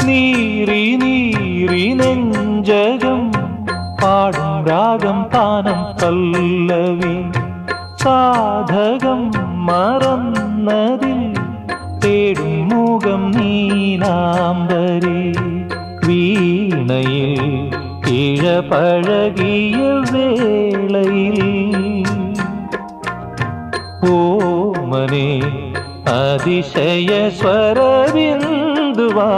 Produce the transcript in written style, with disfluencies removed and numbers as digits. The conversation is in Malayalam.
നീറി നീറി നെഞ്ചകം പാടും രാഗം താനം പല്ലവി സാധകം മറന്നതിൽ തേടും മുഖം നീലാംബരി വീണയിൽ ഇഴപഴകിയ വേളയിൽ ഓമനെ അതിശയ സ്വരബിന്ദുവാ